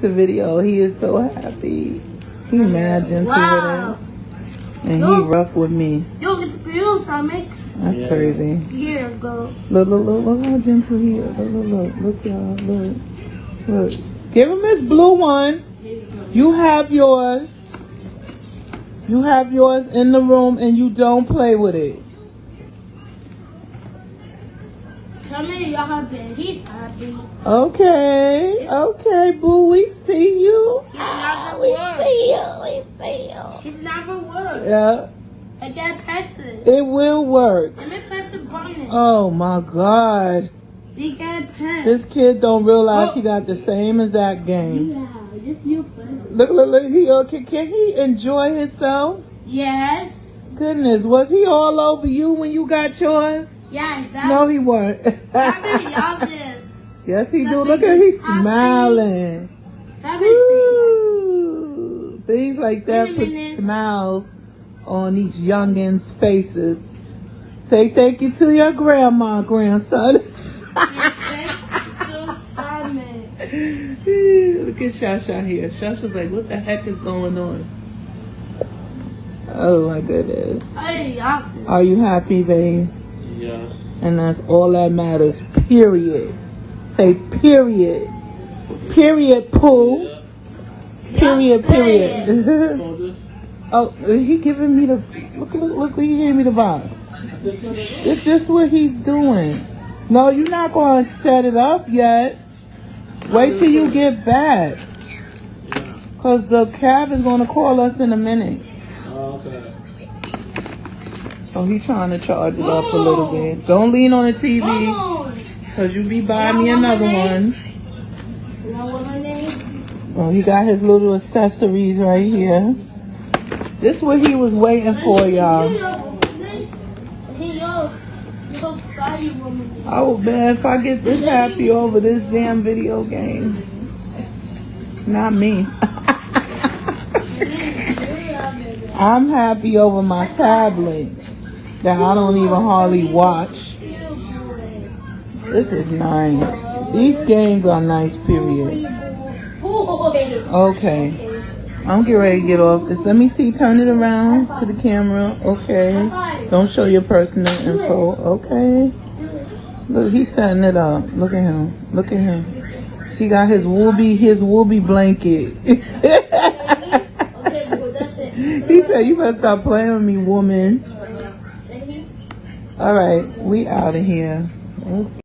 The video, he is so happy. He mad gentle with it. And he rough with me. Yo, it's real, Sonic. That's crazy. Here, go. Look how gentle he is. Look, y'all, look. Give him his blue one. You have yours. You have yours in the room and you don't play with it. Tell me y'all have been. He's happy. Okay, boo, we see you. He's not for We work. see you. He's not for work. Yeah, I gotta press it. it will work. Let me press the button. Oh my God. We gotta press. This kid don't realize he got the same exact game. Yeah, just you press. Look, he okay. Can he enjoy himself? Yes. Goodness, was he all over you when you got yours? Yes, that's No, he weren't. obvious. Yes, he do. Something Look at he's happy. smiling. Woo. Things like that Wait a put minute. smiles on these youngins' faces. Say thank you to your grandma, grandson. Look at Shasha here. Shasha's like, what the heck is going on? Oh my goodness. Are you happy, babe? Yes. And that's all that matters, period. Say period. Period, Pooh. Period. Oh, he giving me the, look, he gave me the box. It's just what he's doing. No, you're not going to set it up yet. Wait till you get back. Because the cab is going to call us in a minute. Okay. Oh, he's trying to charge it up a little bit. Don't lean on the TV. Because you be buying me another one. Oh, he got his little accessories right here. This is what he was waiting for, y'all. Oh man, if I get this happy over this damn video game. Not me. I'm happy over my tablet that I don't even hardly watch. This is nice. These games are nice, period. Okay. I'm getting ready to get off this. Let me see. Turn it around to the camera. Okay. Don't show your personal info. Okay. Look, he's setting it up. Look at him. Look at him. He got his whoopee blanket. He said, you better stop playing with me, woman. All right. We out of here.